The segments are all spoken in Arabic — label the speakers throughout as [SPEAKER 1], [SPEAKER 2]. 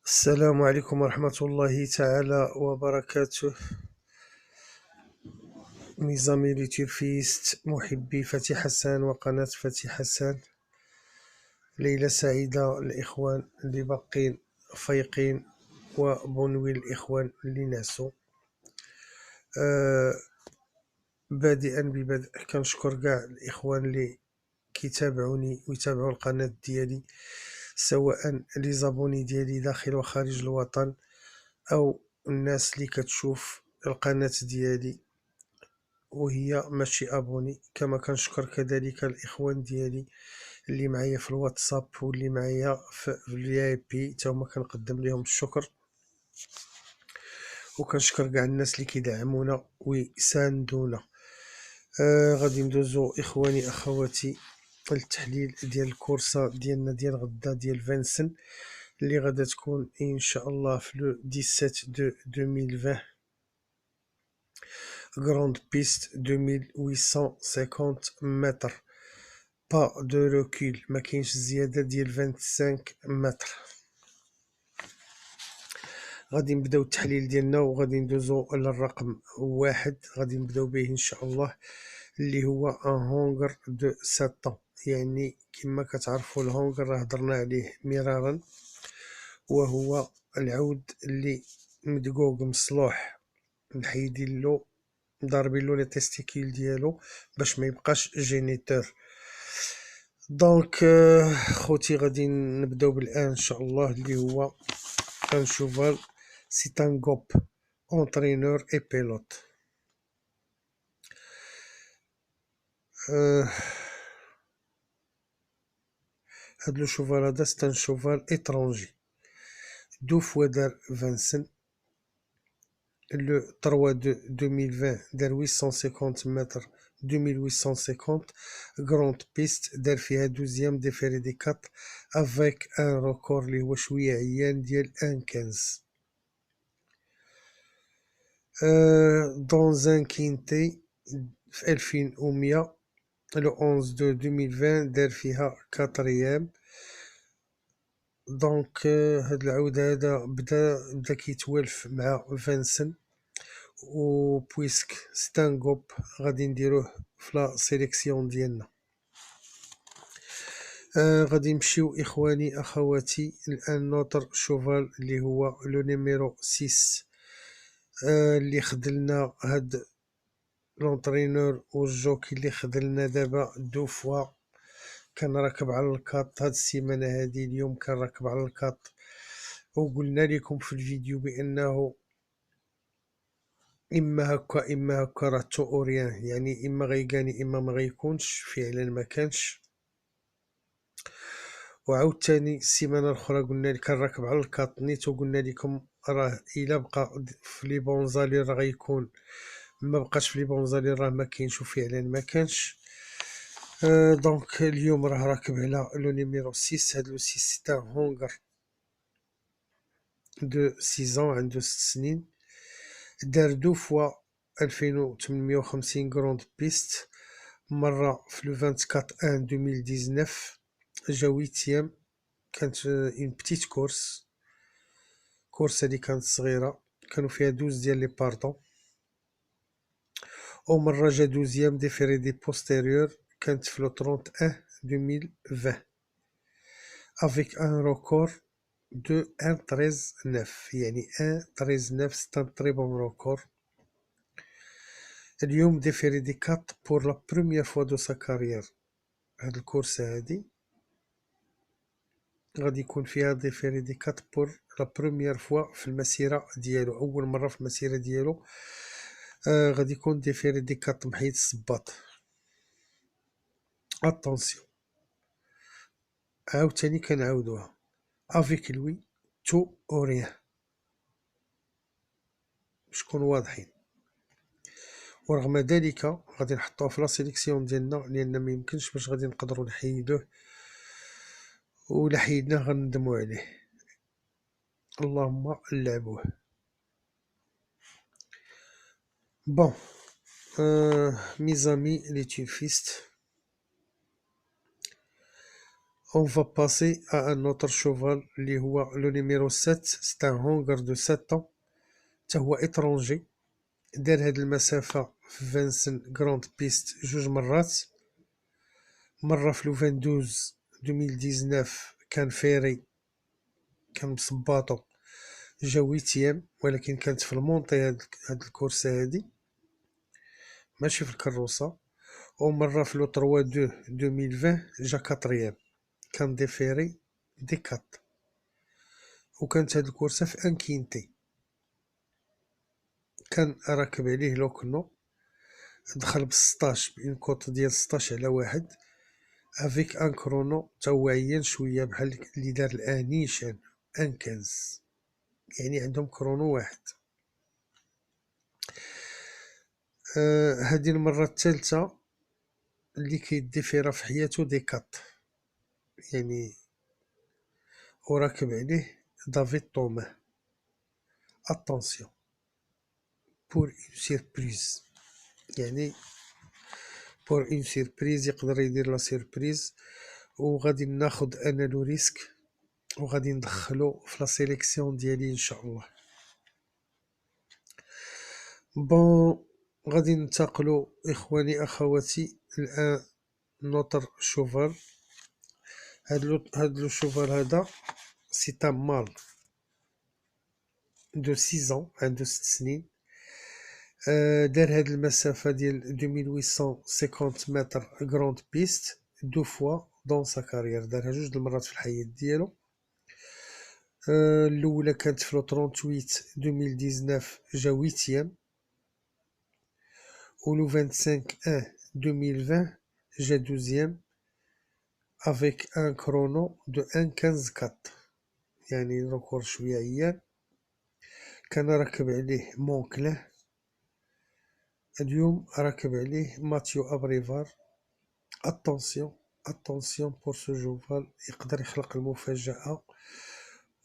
[SPEAKER 1] السلام عليكم ورحمة الله تعالى وبركاته. نظامي ليتيرفيست محبي فتي حسان وقناة فتي حسان، ليلة سعيدة الإخوان اللي باقين فايقين وبنوي الإخوان اللي نعسوا. بادئا ببدء كنشكر كاع الإخوان اللي كيتابعوني ويتابعوا القناة ديالي، سواء لي زابوني ديالي داخل وخارج الوطن أو الناس اللي كتشوف القناة ديالي وهي ماشي ابوني. كما كنشكر كذلك الاخوان ديالي اللي معايا في الواتساب واللي معايا في الفي اي بي، تا هما كنقدم لهم الشكر. وكنشكر كاع الناس اللي كيدعمونا ويساندونا. غادي ندوزو اخواني اخواتي التحليل ديال الكورسه ديالنا ديال غدا ديال فانسن اللي غادا تكون ان شاء الله في لو 17 دو 2020 Grande piste 2850 متر، با دو روكيل، ما كاينش زياده ديال 25 متر. غادي نبداو التحليل ديالنا وغادي ندوزو للرقم واحد، غادي نبداو به ان شاء الله، اللي هو ان هونغر دو 7 يعني كما كتعرفوا الهونغر راه هضرنا عليه مرارا، وهو العود اللي مدقوق مصلوح محيدين له ضاربين له لي تيستيكيل ديالو باش ما يبقاش جينيتور. دونك خوتي غادي نبداو بالان ان شاء الله، اللي هو ان شوفال سي ان غوب اونترينور اي بيلوت. هاد لو شوفال هذا سي ان شوفال اترونجي، دو فوا دار فانسن le 3 de 2020 دار 850 متر 2850 grande piste، دار فيها 12 ديفيري دي 4 افيك ان روكور اللي هو شويه عيان ديال 1.15. دون ان كينتي في 2100 لو 11 دو 2020 دار فيها 4. دونك هاد العود هذا بدا كيتوالف مع فانسن، و بويسك ستان غوب غادي نديروه في لا سيليكسيون ديالنا. غادي نمشيو اخواني اخواتي الان نوتر شوفال اللي هو لو نيميرو 6، اللي خدلنا هاد لونترينور والجوكي اللي خدلنا دابا دو فوا. كان راكب على الكاط هاد السيمانه هادي، اليوم كان راكب على الكاط، وقلنا لكم في الفيديو بانه اما هكا اما هكا، راه تو اوريان، يعني اما غيقاني اما ما غيكونش، فعلا ما كانش. وعاوتاني السيمانه الاخرى قلنا لك كان راكب على الكاط نيت، وقلنا لكم راه الا بقى في لي بونزالي راه غيكون، ما بقاش في لي بونزالي راه ما كاينش، وفعلا ما كانش. دونك اليوم راه راكب على لو نيميرو 6. هاد لو 6 تاع هونغر دو 6 عنده 6 سنين، دار دو فوا 2850 غروند بيست، مرة في لو 24 1 2019 جا 8. كانت اون بتيت كورس هادي كانت صغيرة، كانوا فيها 12 ديال لي باردون، و مرة جا 12 ديفيري دي بوستيريور، كانت في لو 31 2020 افيك ان روكور دو 1.13.9، يعني 1.13.9 سي ان تري بون روكور. اليوم ديفيري دي 4 بور لا بروميير فوا دو سا كارير. هاد الكورسة هادي غادي يكون فيها ديفيري دي 4 بور لا بروميير فوا في المسيرة ديالو، أول مرة في المسيرة ديالو. غادي يكون ديفيري دي 4 محيد الصباط. اتونسيون، عاوتاني كنعاودوها، افيك لوي تو او ريان، باش نكونو واضحين. ورغم ذلك غادي نحطوه في لا سيليكسيون ديالنا، لان ما يمكنش باش غادي نقدروا نحيدوه، ولا حيدناه غندموا عليه. اللهم لعبوه. بون ميزامي لي تيرفيست، On va passer à un autre cheval اللي هو le numéro 7. C'est un Hongre de 7 ans. حتى هو étranger. دار هاد المسافة في فانسن جراند بيست جوج مرات. مرة في لو 22 2019 كان فيري، كان بصباطو جا 8 ولكن كانت في المونطي هاد الكورسة هادي ماشي في الكروسة. ومرة في لو 3 2 2020 جا 4 كان ديفيري دي 4. وكانت هاد الكورسة في انكينتي. كان راكب عليه لوكنو، دخل ب16 بإن كوط ديال 16 على 1 افيك ان كرونو تا هو عيان شوية بحال اللي دار الان نيشان ان 15، يعني عندهم كرونو واحد. هذه المرة الثالثة اللي كيدي فيها في حياته دي 4، يعني وراكب عليه دافيد طوماه. اتونسيون بور اون سيربريز، يعني بور اون سيربريز يقدر يدير لا سيربريز. وغادي ناخد انا لو ريسك وغادي ندخلو في لا سيليكسيون ديالي ان شاء الله. بون غادي ننتقلو اخواني اخواتي الان نوتر شوفال. هاد لو شوفال هذا سي ان مال دو 6 ans، عنده 6 سنين. دار هاد المسافة ديال 2850 متر غروند بيست دو فوا دون سا كارير، دارها جوج المرات في الحياة ديالو. الأولى كانت في لو 38 2019 جا 8، و لو 25 1 2020 جا 12 افيك ان كرونو دو 1:15:4، يعني ركور شوية عيان. كان راكب عليه مونكله، اليوم راكب عليه ماتيو ابريفار. اتونسيون اتونسيون بور سو جوفال، يقدر يخلق المفاجأة،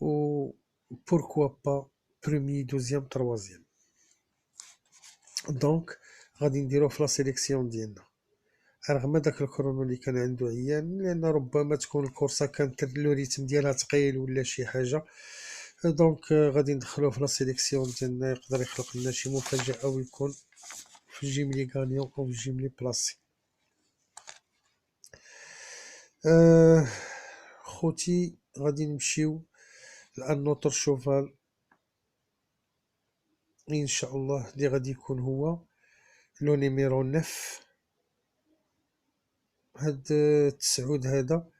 [SPEAKER 1] و بوركوا با بروميي دوزيام تروازيام. دونك غادي نديروه في لا سيليكسيون ديالنا رغم داك الكرونو اللي كان عنده عيان، لان ربما تكون الكورسه كانت لو ريتم ديالها ثقيل ولا شي حاجه. دونك غادي ندخلوه في لا سيليكسيون ديالنا، يقدر يخلق لنا شي مفاجأة ويكون في الجيم لي غانيون او في الجيم لي بلاسي. خوتي غادي نمشيو لان نوتر شوفال ان شاء الله اللي غادي يكون هو لو نيميرو 9. هاد التسعود هذا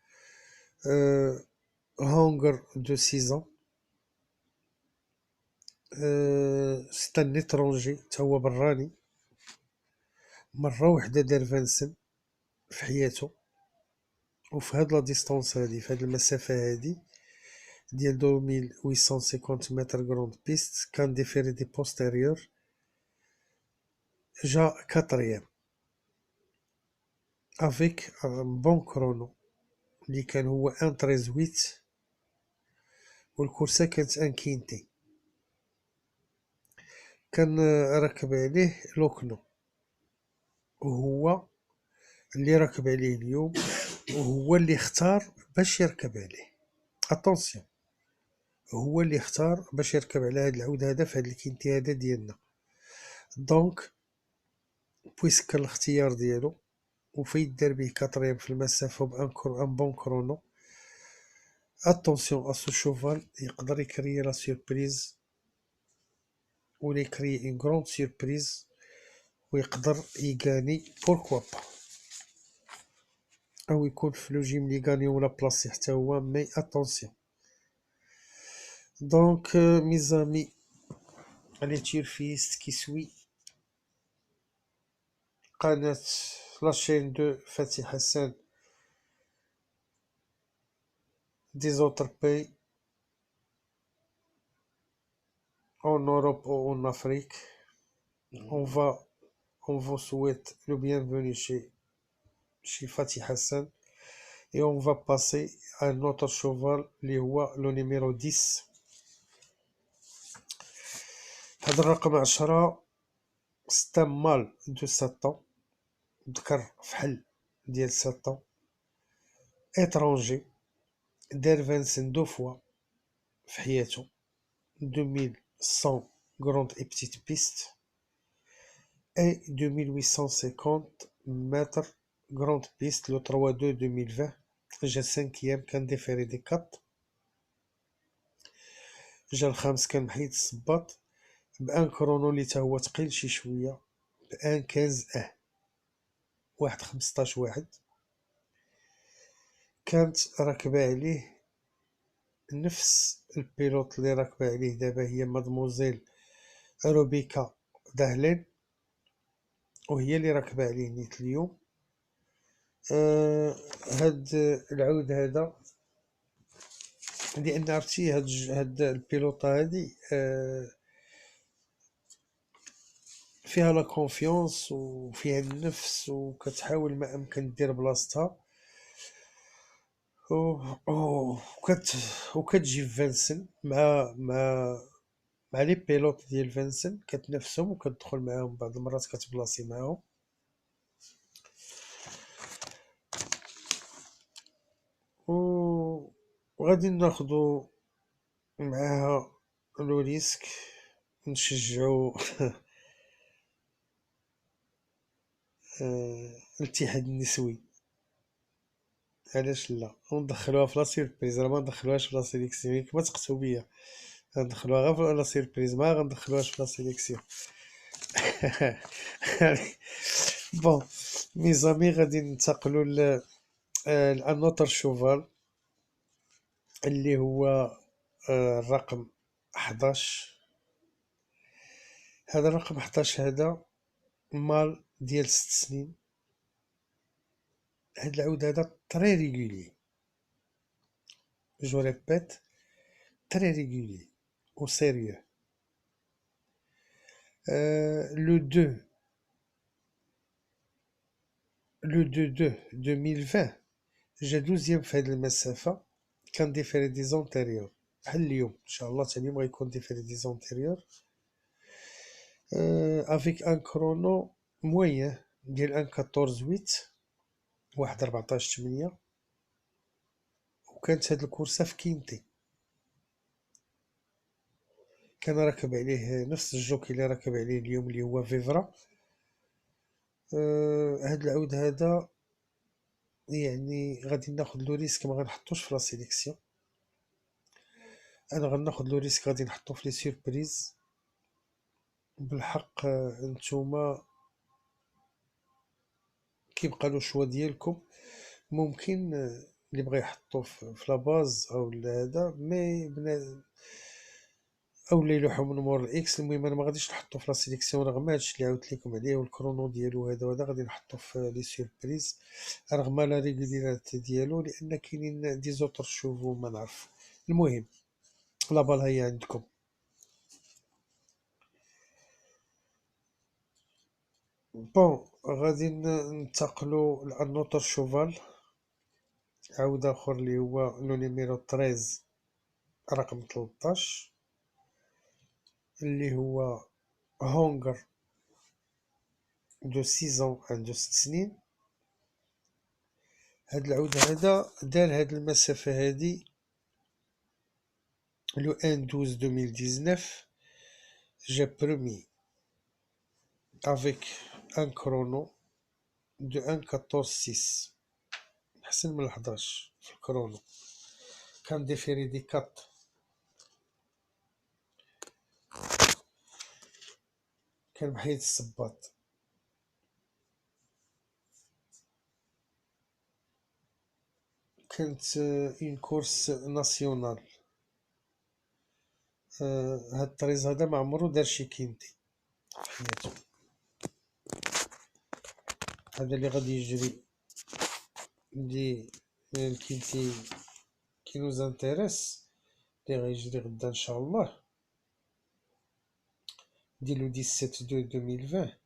[SPEAKER 1] هونغر دو 6 ans. سي ان اترونجي، تا هو براني. مرة وحدة دار فانسن في حياته، وفي هاد لا ديستونس هادي، في هاد المسافة هادي ديال 2850 متر غروند بيست، كان ديفيري دي بوستيريور جا 4 افيك ان بون كرونو اللي كان هو 1:13:8، والكورسة كانت ان كينتي. كان راكب عليه لوكنو، وهو اللي راكب عليه اليوم، وهو اللي اختار باش يركب عليه. اتونسيون، هو اللي اختار باش يركب على هاد العود هذا في هاد الكينتي هذا ديالنا. دونك بويسك كان الاختيار ديالو وفين دار به 4 في المسافة بان بون كرونو. اتونسيون اسو شوفال، يقدر يكري لا سيربريز ولا يكري اون غروند سيربريز، ويقدر يغاني بوركوا با، او يكون في لو جيم لي غاني ولا بلاصي حتى هو. مي اتونسيون. دونك ميزامي علي تيرفيست كيسوي قناة لاشين دو فتحي حسان des autres pays en Europe ou en Afrique. On vous souhaite le bienvenu chez Fatih Hassan, et on va passer à notre cheval, le numéro 10. هذا الرقم 10 c'est un mâle de 7 ans، ذكر فحل ديال 7 ans، étranger. دار فانسن دو فوا في حياتو، 2100 grande et petite piste et 2850 mètres grande piste. Le 3-2 2020 جا السانكيام كان ديفيري دي 4. جا الخامس كان محيد الصباط بان كرونو اللي تا هو تقيل شي شويه، بان 15 واحد 15 واحد. كانت راكبه عليه نفس البيلوت اللي راكبه عليه دابا، هي مادموزيل روبيكا دهلين، وهي اللي راكبه عليه نيت اليوم. هاد العود هذا، لان عرفتي هاد البيلوطه هادي فيها لا كونفيونس وفيها النفس، وكتحاول ما امكن دير بلاصتها، وكتجي فانسن مع لي بيلوت ديال فانسن، كتنافسهم وكتدخل معاهم بعض المرات كتبلاصي معاهم. وغادي ناخدو معاها لو ريسك نشجعو الاتحاد النسوي، علاش لا، وندخلوها في لا سيربريز. راه ما ندخلوهاش في لا سيليكسيون، كما تقتو بيا غندخلوها غير في لا سيربريز، ما غندخلوهاش في لا سيليكسيون. بون ميزامي، غادي ننتقلوا لان اوتر شوفال اللي هو الرقم 11. هذا الرقم 11 هذا مال ديال 6 سنين. هاد العود هذا تري ريغولي، جو ريبيت، تري ريغولي او سيريو. لو 2 2020 جا 12 في هاد المسافة، كان ديفيري دي زونتيريور بحال اليوم ان شاء الله. تاني اليوم غيكون ديفيري دي زونتيريور افيك ان كرونو موين ديال ان 14-8 واحد 14-8. وكانت هاد الكورسة في كينتي، كان راكب عليه نفس الجوكي اللي راكب عليه اليوم اللي هو فيفرا. هاد العود هذا يعني غادي ناخد لو ريسك، ما غنحطوش في لا سيليكسيون. انا غناخد لو ريسك، غادي نحطو في لي سيربريز. بالحق نتوما كيبقى له شوا ديالكم، ممكن اللي بغا يحطو في لاباز او هذا مي او اللي يلوحو من مور الاكس. المهم انا ما غاديش نحطو في لا سيليكسيون رغم هادشي اللي عاودت لكم عليه، والكرونو ديالو هذا وهذا غادي نحطو في لي سيربريز رغم لا ريغوليرات ديالو، لان كاينين دي زوتر شوفو ما نعرف. المهم لا بال هي عندكم. بون غادي ننتقلو لانوتر شوفال، عاود اخر اللي هو لو نيميرو 13 رقم 13 اللي هو هونغر دو 6 عنده 6 سنين. هاد العود هذا دار هاد المسافة هادي لو 1-12 2019. جا برومي افيك ان كرونو دو 1-14-6، احسن من 11 في الكرونو. كان ديفيري دي 4. كان محيد الصباط. كانت اون كورس ناسيونال. هاد الطريز هذا ما عمرو دار شي كينتي في حياتو. هذا اللي غادي يجري اللي الكينتي كي نوز انتريس، اللي غيجري غدا ان شاء الله ديالو 17/2/2020،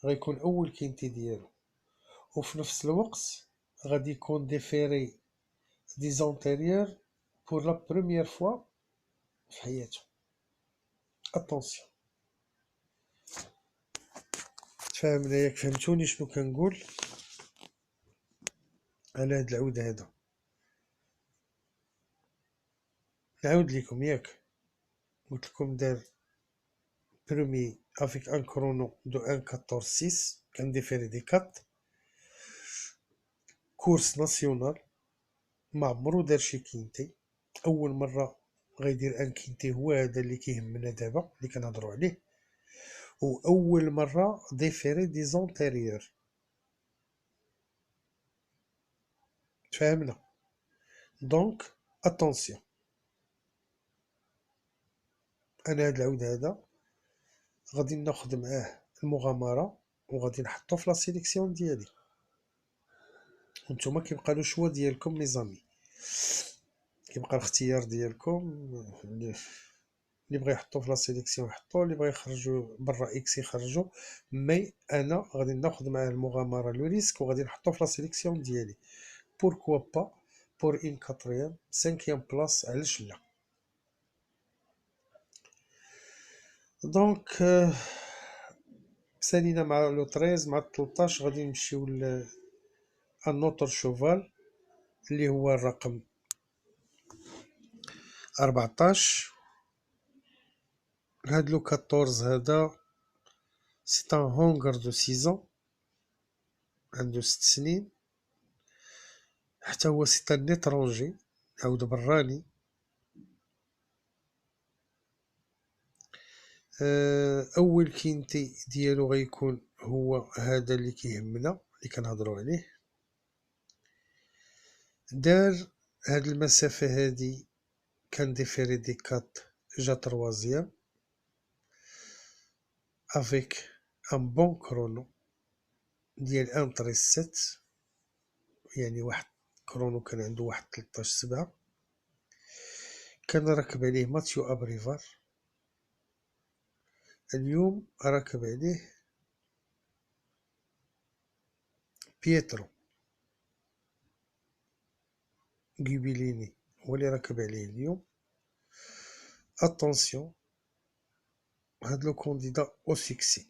[SPEAKER 1] غيكون اول كينتي ديالو. وفي نفس الوقت غادي يكون ديفيري دي زونتيريور بور لا بروميير فوا في حياته. اتونسيون، تفاهمنا ياك؟ فهمتوني شنو كنقول على هاد العود هذا؟ نعاود لكم ياك، قلت لكم دار برومي افيك ان كرونو دو 1.14.6 كان ديفيري دي 4 كورس ناسيونال، ما عمرو دار شي كينتي، اول مره غيدير ان كينتي، هو هذا اللي كيهمنا دابا اللي كنهضروا عليه، واول مره ديفيري دي زونتيريور. تفاهمنا؟ دونك اتونسيون، انا هاد العود هذا غادي ناخد معاه المغامره وغادي نحطو في لا سيليكسيون ديالي، وانتوما كيبقى لو شوا ديالكم ميزامي، كيبقى الاختيار ديالكم. اللي بغا يحطو في لا سيليكسيون يحطو، اللي بغا يخرجو برا اكس يخرجو. مي انا غادي ناخد معاه المغامره لو ريسك وغادي نحطو في لا سيليكسيون ديالي. بوركوا با بور اون كاتريام سانكيام بلاص، علاش لا؟ دونك سالينا مع لو 13 مع 13 غادي نمشيو ل ان اوتر شوفال اللي هو الرقم 14. هاد لو 14 هذا سي ان هونغر دو 6 عنده 6 سنين، حتى هو سي ان اترونجي، عاود براني. اول كينتي ديالو غيكون هو هذا اللي كيهمنا اللي كنهضروا عليه. دار هاد المسافه هادي كان ديفيري دي 4 جا تروازيام افيك ان بون كرونو ديال 1.13.7، يعني واحد كرونو كان عنده واحد 13.7. كان راكب عليه ماتيو ابريفار، اليوم راكب عليه بيترو غيبيليني، هو اللي راكب عليه اليوم. اتونسيون، هاد لو كونديدا او سيكسي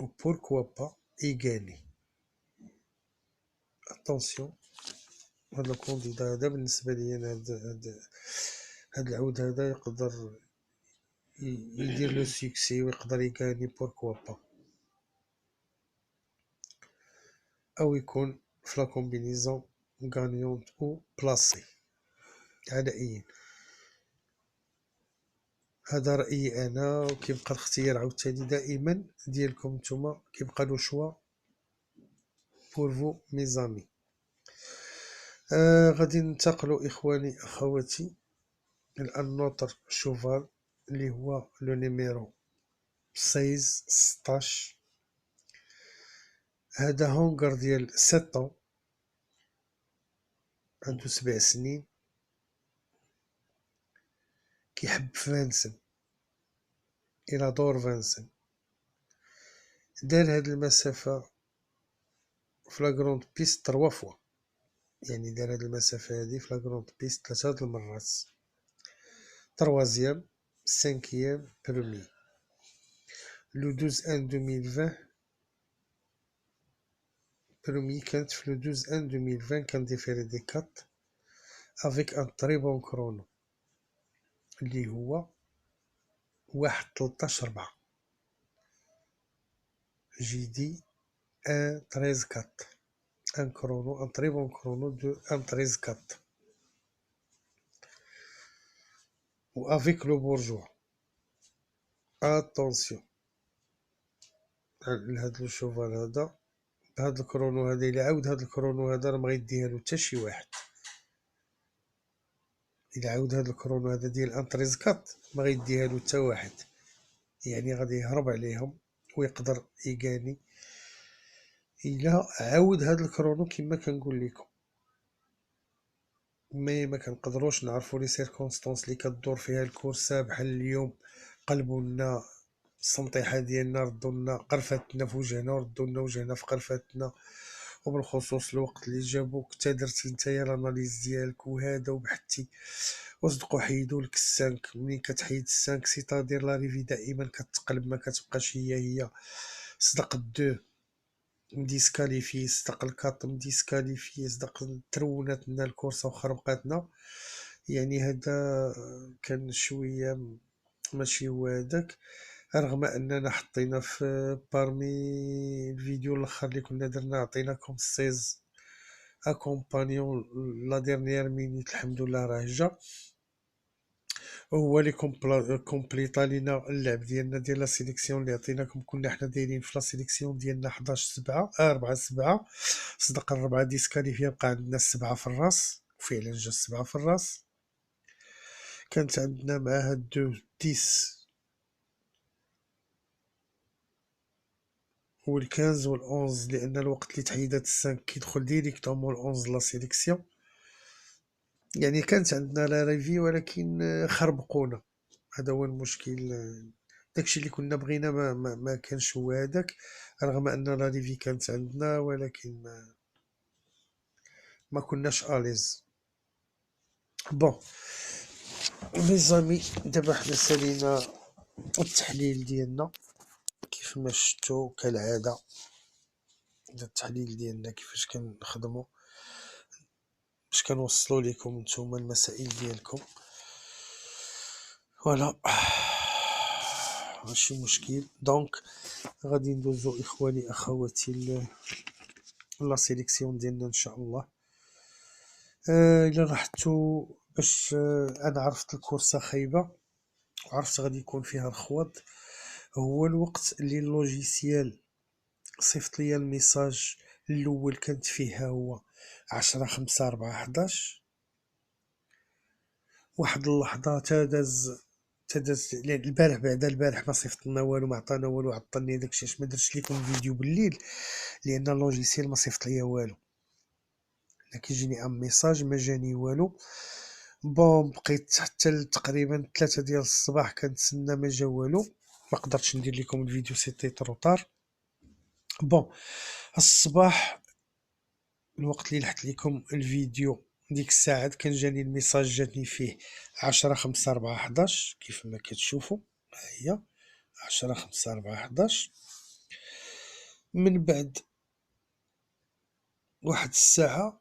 [SPEAKER 1] و بوركوا با يغاني. اتونسيون، هاد لو كونديدا هذا بالنسبه لي انا، هاد العود هذا يقدر يدير لو سيكسي ويقدر يغاني بوركوا با، او يكون في لا كومبينيزون غانيونت او بلاسي، على اي. هذا رأيي انا، وكيبقى الاختيار عاوتاني دائما ديالكم نتوما، كيبقى لو شوا بور فو ميزامي. غادي ننتقلوا اخواني اخواتي الان نوتر شوفال اللي هو لو نيميرو 16. هذا هونغر ديال 7 عنده 7 سنين، كيحب فانسن، الى دور فانسن. دار هاد المسافة في لاكروند بيست 3 فوا، يعني دار هاد المسافة هادي في لاكروند بيست 3 المرات. تروازيام، سانكيام، برومي. لو 12 ان 2020 برومي كانت في لو 12 ان 2020 كان ديفيري دي 4 افيك ان تري بون كرونو اللي هو 1.13.4 جي دي 1.13.4، ان كرونو ان تري بون كرونو دو 1.13.4 و افيك لو بورجوا. اتونسيون لهاد لو شوفال هذا، بهاد الكرونو هذا، الى عاود هاد الكرونو هذا راه مغيديهالو حتى شي واحد. الى عاود هاد الكرونو هذا ديال 1.13.4 مغيديهالو حتى واحد، يعني غادي يهرب عليهم ويقدر يقاني الى عاود هاد الكرونو كما كنقول لكم. مي ما كنقدروش نعرفوا لي سيركونستانس اللي كدور فيها الكورسه، بحال اليوم قلبوا لنا السنطيحه ديالنا، ردوا لنا قرفتنا في وجهنا وردوا لنا وجهنا في قرفتنا، وبالخصوص الوقت اللي جابوك حتى درتي نتايا الاناليز ديالك وهذا وبحثتي وصدقوا حيدوا لك السانك. منين كتحيد السانك سيتادير لا ريفي دائما كتقلب، ما كتبقاش هي. صدق الدو مديسكاليفي، صدق الكاط مديسكاليفي، صدق ترونات لنا الكورسه وخربقاتنا. يعني هذا كان شوية ماشي هو هذاك، رغم اننا حطينا في بارمي الفيديو الاخر اللي كنا درنا عطيناكم 16 اكومبانيون لا ديرنيير مينيت، الحمد لله راه جا هو اللي كومبليطا لينا اللعب ديالنا ديال لا سيليكسيون اللي عطيناكم. كنا حنا دايرين في لا سيليكسيون ديالنا 11/7 4/7 صدق الربعة ديسكاليفيا، بقى عندنا 7 في الراس، وفعلا جا 7 في الراس. كانت عندنا معاها دو 10 والكانز والأونز، لأن الوقت اللي تحيدات السانك كيدخل ديريكتومون الأونز لا سيليكسيون. يعني كانت عندنا لا ريفي ولكن خربقونا، هذا هو المشكل. داكشي اللي كنا بغينا ما كانش هو هذاك، رغم ان لا ريفي كانت عندنا ولكن ما كناش اليز. بون مي زامي، دابا حنا سالينا التحليل ديالنا كيف ما شفتو كالعاده. التحليل ديالنا كيفاش كنخدمو باش كنوصلو ليكم نتوما المسائل ديالكم، فوالا ماشي مشكل. دونك غادي ندوزو اخواني اخواتي لا سيليكسيون ديالنا ان شاء الله. الا لاحظتوا باش انا عرفت الكورسه خايبه وعرفت غادي يكون فيها الخوض، هو الوقت اللي اللوجيسيال صيفط ليا الميساج الاول كانت فيه هو 10/5/4/11. واحد اللحظه تداز لأن البارح بعد البارح ما صيفط لنا والو، ما عطانا والو، عطلني داكشي علاش ما درتش لكم فيديو بالليل، لان اللوجيسيال ما صيفط ليا والو. كيجيني ان ميساج ما جاني والو. بون بقيت حتى تقريبا 3 ديال الصباح كنتسنى ما جا والو، ما قدرتش ندير لكم الفيديو سيتي تروطار. بون الصباح الوقت اللي لحت لكم الفيديو ديك الساعه كان جاني الميساج، جاتني فيه 10/5/4/11 كيف ما كتشوفوا. ها هي 10/5/4/11. من بعد واحد الساعه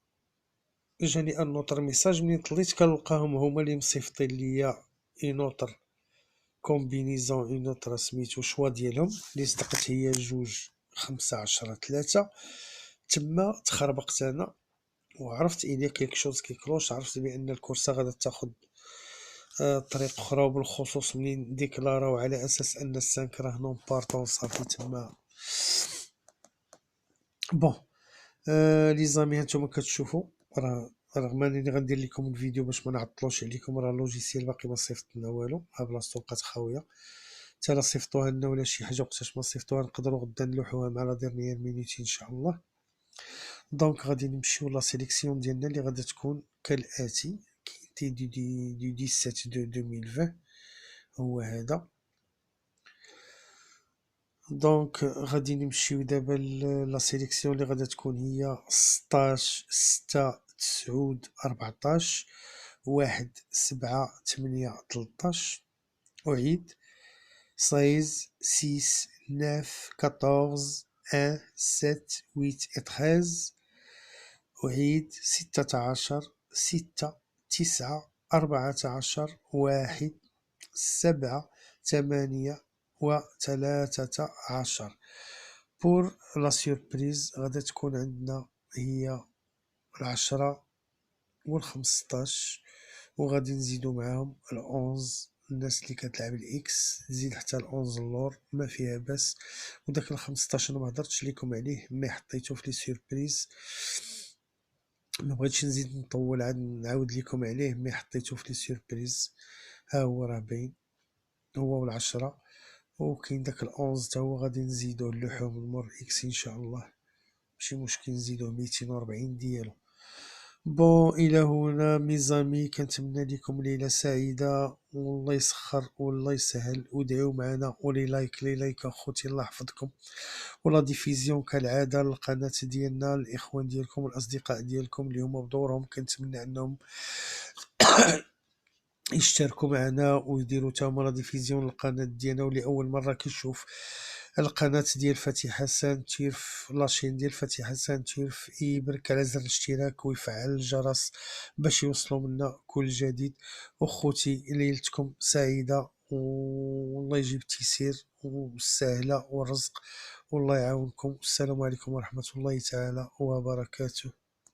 [SPEAKER 1] جاني ان نوتر ميساج، منين طليت كنلقاهم هما اللي مصيفطين ليا اون اوتر كومبينيزون، اون اوتر سميتو شوا ديالهم اللي صدقت هي 2/5/10/3. تما تخربقت انا وعرفت الي كيك شوز كيكلوش، عرفت بان الكورسه غادا تاخد طريق اخرى، وبالخصوص منين ديكلاراو على اساس ان السانك راه نون بارطون صافي تما. بون لي زامي هانتوما كتشوفوا راه رغم انني غندير لكم الفيديو باش ما نعطلوش عليكم، راه اللوجيسيال باقي ما صيفط لنا والو، ها بلاصتو بقات خاويه. حتى لا صيفطوها لنا ولا شي حاجه وقتاش ما صيفطوها نقدروا غدا نلوحوها مع لا ديرنيير مينوت ان شاء الله. دونك غادي نمشيو لا سيليكسيون ديالنا اللي غادا تكون كالاتي. كاين دي 17 دو 2020 هو هذا. دونك غادي نمشيو دابا لا سيليكسيون اللي غادا تكون هي 16/6/9/14 1/7/8/13. أعيد 16 6 9 14 1 7 8 et 13. أعيد 16 6 9 14 1 7 8 و13. بور لا سيربريز غادا تكون عندنا هي 10 و15، وغادي نزيدو معاهم 11. الناس اللي كتلعب الاكس تزيد حتى 11 اللور ما فيها باس. وداك 15 ما هضرتش لكم عليه، مي حطيتو في لي سيربريز، ما بغيتش نزيد نطول عاد نعاود لكم عليه، مي حطيتو في لي سيربريز. ها هو راه باين هو والعشرة، وكاين داك 11 تا هو غادي نزيدوه نلوحوه من مور اكس ان شاء الله، ماشي مشكل نزيدوه 240 ديالو. بون الى هنا ميزامي كنتمنى لكم ليله سعيده، والله يسخر والله يسهل، ودعيو معنا ولي لايك لي لايك اخوتي الله يحفظكم، ولا ديفيزيون كالعاده للقناه ديالنا. الاخوان ديالكم والاصدقاء ديالكم اللي هما بدورهم كنتمنى انهم يشتركوا معنا ويديروا تاهما لا ديفيزيون للقناه ديالنا، واللي اول مره كيشوف القناة ديال فتحي حسان تيرف لاشين ديال فتحي حسان تيرف يبرك على زر الاشتراك ويفعل الجرس باش يوصلوا منا كل جديد. أخوتي ليلتكم سعيدة والله يجيب التيسير والسهلة والرزق والله يعاونكم. السلام عليكم ورحمة الله تعالى وبركاته.